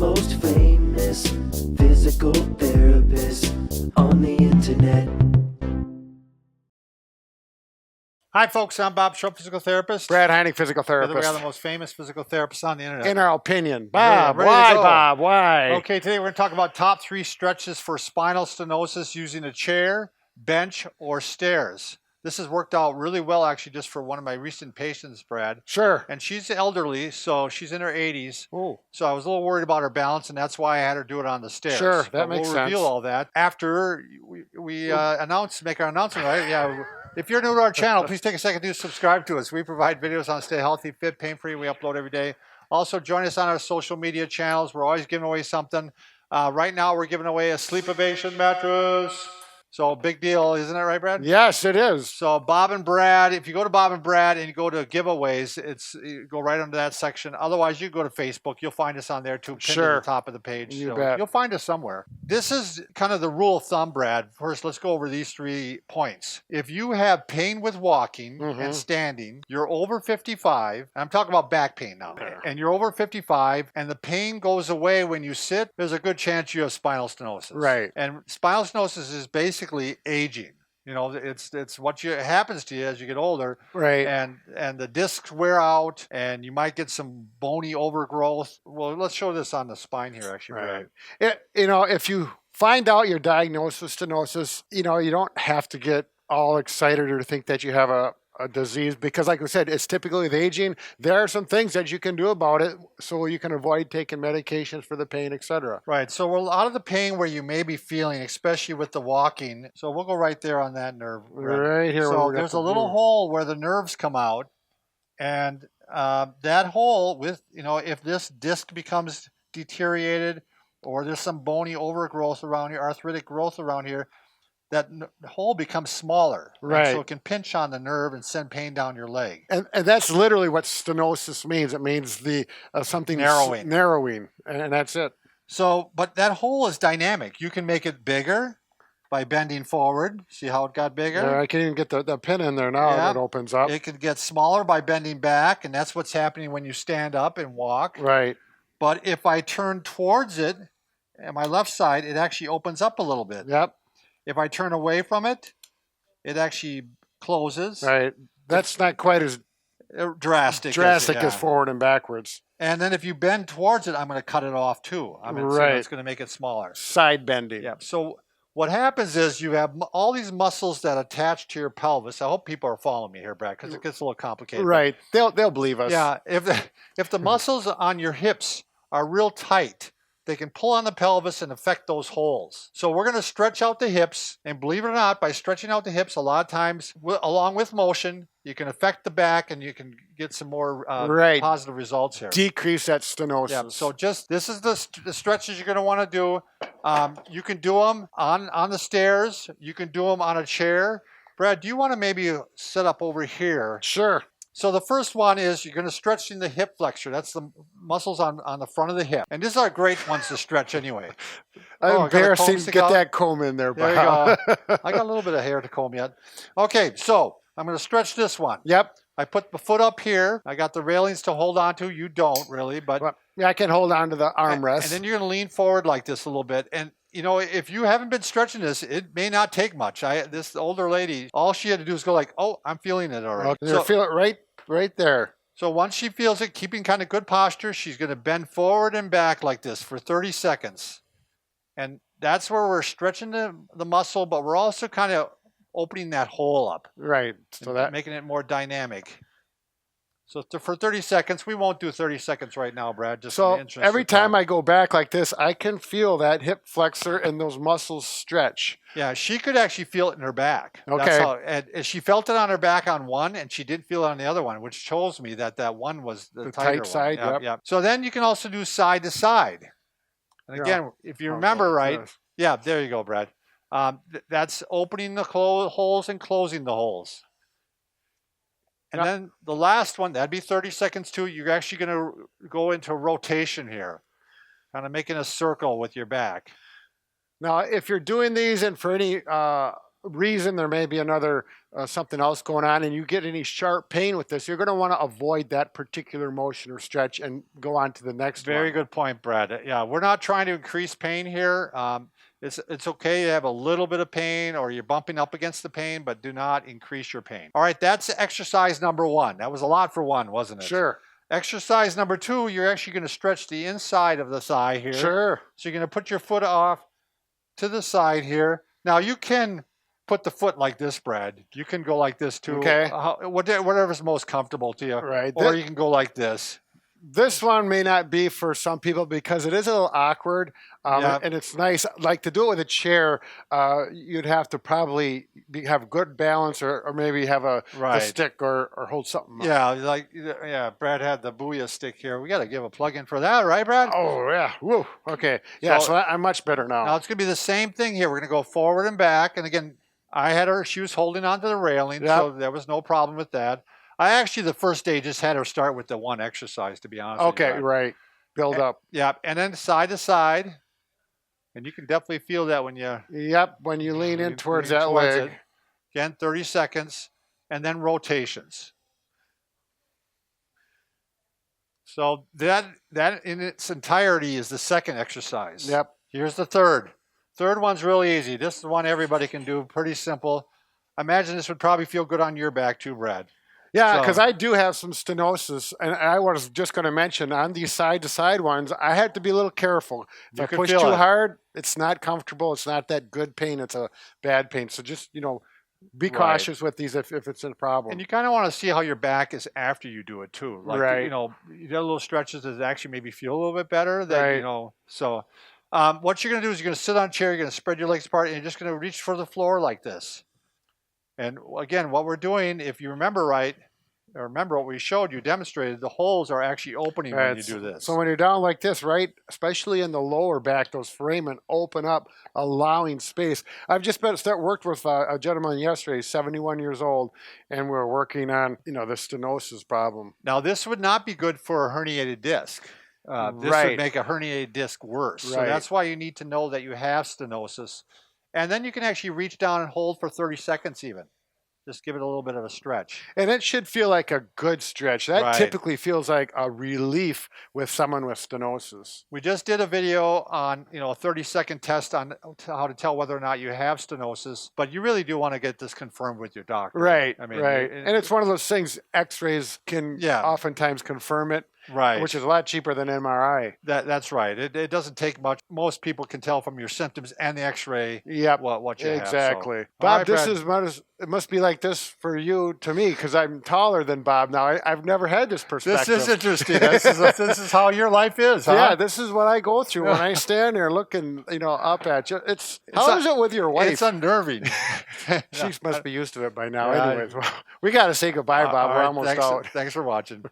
most famous physical therapist on the internet. Hi, folks. I'm Bob Schrupp, physical therapist. Brad Heineck, physical Together therapist. we are the most famous physical therapists on the internet. In our opinion. Bob, Ready to why, go. Bob? Why? Okay, today we're going to talk about top 3 stretches for spinal stenosis using a chair, bench, or stairs. This has worked out really well, actually, just for one of my recent patients, Brad. Sure. And she's elderly, so she's in her 80s. Ooh. So I was a little worried about her balance, and that's why I had her do it on the stairs. Sure, that but makes we'll sense. reveal all that after we make our announcement, right? Yeah. If you're new to our channel, please take a second to subscribe to us. We provide videos on stay healthy, fit, pain-free. We upload every day. Also, join us on our social media channels. We're always giving away something. Right now, we're giving away a SleepOvation mattress. So big deal, isn't it right, Brad? Yes, it is. So Bob and Brad, if you go to Bob and Brad and you go to giveaways, you go right under that section. Otherwise, you go to Facebook. You'll find us on there too, pinned to the top of the page. You so bet. You'll find us somewhere. This is kind of the rule of thumb, Brad. First, let's go over these 3 points. If you have pain with walking and standing, you're over 55. I'm talking about back pain now. And you're over 55 and the pain goes away when you sit, there's a good chance you have spinal stenosis. Right. And spinal stenosis is basically aging. You know, it's what happens to you as you get older. Right. And the discs wear out, and you might get some bony overgrowth. Well, let's show this on the spine here, actually. Right. If you find out you're diagnosed with stenosis, you don't have to get all excited or think that you have a disease, because like I said, it's typically the aging. There are some things that you can do about it so you can avoid taking medications for the pain, etc. Right. So we're out of the pain where you may be feeling, especially with the walking. So we'll go right there on that nerve. Right here. So there's a little hole where the nerves come out, and that hole, with if this disc becomes deteriorated or there's some bony overgrowth around here, arthritic growth around here, that hole becomes smaller. Right. So it can pinch on the nerve and send pain down your leg. And that's literally what stenosis means. It means the something narrowing, and that's it. So, but that hole is dynamic. You can make it bigger by bending forward. See how it got bigger? Yeah, I can even get the pin in there now. Yeah. It opens up. It could get smaller by bending back, and that's what's happening when you stand up and walk. Right. But if I turn towards it, on my left side, it actually opens up a little bit. Yep. If I turn away from it, it actually closes. Right. That's not quite as drastic as forward and backwards. And then if you bend towards it, I'm going to cut it off too. So it's going to make it smaller. Side bending. Yeah. So what happens is you have all these muscles that attach to your pelvis. I hope people are following me here, Brad, because it gets a little complicated. Right. They'll believe us. Yeah. If the muscles on your hips are real tight, they can pull on the pelvis and affect those holes. So we're going to stretch out the hips, and believe it or not, by stretching out the hips, a lot of times, along with motion, you can affect the back, and you can get some more positive results here. Decrease that stenosis. Yeah. So this is the stretches you're going to want to do. You can do them on the stairs. You can do them on a chair. Brad, do you want to maybe set up over here? Sure. So the first one is you're going to stretch in the hip flexor. That's the muscles on the front of the hip. And these are great ones to stretch anyway. Embarrassing. Get that comb in there, Bob. There you go. I got a little bit of hair to comb yet. Okay, so I'm going to stretch this one. Yep. I put the foot up here. I got the railings to hold on to. You don't really, but yeah, I can hold on to the armrest. And then you're going to lean forward like this a little bit. And if you haven't been stretching this, it may not take much. This older lady, all she had to do is go like, oh, I'm feeling it already. So feel it right there. So once she feels it, keeping kind of good posture, she's going to bend forward and back like this for 30 seconds. And that's where we're stretching the muscle, but we're also kind of opening that hole up. Right. So that making it more dynamic. So for 30 seconds, we won't do 30 seconds right now, Brad. Just so every time I go back like this, I can feel that hip flexor and those muscles stretch. Yeah, she could actually feel it in her back. Okay. And she felt it on her back on one, and she didn't feel it on the other one, which shows me that one was the tighter tight side. One. Yep. So then you can also do side to side. And again, if you remember yeah, there you go, Brad. That's opening the holes and closing the holes. And then the last one, that'd be 30 seconds too. You're actually going to go into rotation here, kind of making a circle with your back. Now, if you're doing these and for any reason, there may be another something else going on, and you get any sharp pain with this, you're going to want to avoid that particular motion or stretch and go on to the next one. Very good point, Brad. Yeah, we're not trying to increase pain here. It's okay to have a little bit of pain or you're bumping up against the pain, but do not increase your pain. All right, that's exercise number 1. That was a lot for one, wasn't it? Sure. Exercise number 2, you're actually going to stretch the inside of the thigh here. Sure. So you're going to put your foot off to the side here. Now you can put the foot like this, Brad. You can go like this too. Okay. Whatever's most comfortable to you. Right. Or you can go like this. This one may not be for some people because it is a little awkward, and it's nice. Like to do it with a chair, you'd have to probably have good balance, or maybe have a stick or hold something. Yeah, Brad had the Booyah stick here. We got to give a plug in for that, right, Brad? Oh yeah, woo. Okay, yeah. So I'm much better now. Now it's gonna be the same thing here. We're gonna go forward and back, and again, she was holding onto the railing, so there was no problem with that. I actually, the first day, just had her start with the one exercise, to be honest with you. Okay, right. Build up. Yeah, and then side to side. And you can definitely feel that when you... Yep, when you lean in towards that leg. Again, 30 seconds, and then rotations. So that in its entirety is the second exercise. Yep. Here's the third. Third one's really easy. This is the one everybody can do, pretty simple. I imagine this would probably feel good on your back too, Brad. Yeah, because I do have some stenosis, and I was just going to mention on these side-to-side ones, I had to be a little careful. If I push too hard, it's not comfortable. It's not that good pain. It's a bad pain. So just, be cautious with these if it's a problem. And you kind of want to see how your back is after you do it too. Like, you got little stretches that actually maybe feel a little bit better. So what you're going to do is you're going to sit on a chair, you're going to spread your legs apart, and you're just going to reach for the floor like this. And again, what we're doing, if you remember right, or remember what we showed you, demonstrated, the holes are actually opening when you do this. So when you're down like this, right, especially in the lower back, those foramen open up, allowing space. I've just worked with a gentleman yesterday, 71 years old, and we're working on, the stenosis problem. Now, this would not be good for a herniated disc. This would make a herniated disc worse. So that's why you need to know that you have stenosis. And then you can actually reach down and hold for 30 seconds even. Just give it a little bit of a stretch. And it should feel like a good stretch. That typically feels like a relief with someone with stenosis. We just did a video on, a 30-second test on how to tell whether or not you have stenosis, but you really do want to get this confirmed with your doctor. Right, and it's one of those things, x-rays can oftentimes confirm it. Right. Which is a lot cheaper than MRI. That's right. It doesn't take much. Most people can tell from your symptoms and the x-ray what you have. Exactly. So. Bob, it must be like this for you to me because I'm taller than Bob now. I've never had this perspective. This is interesting. This is how your life is, huh? Yeah, this is what I go through when I stand there looking, up at you. How is it with your wife? It's unnerving. She must be used to it by now. Anyways, well, we got to say goodbye, Bob. We're almost out. Thanks for watching.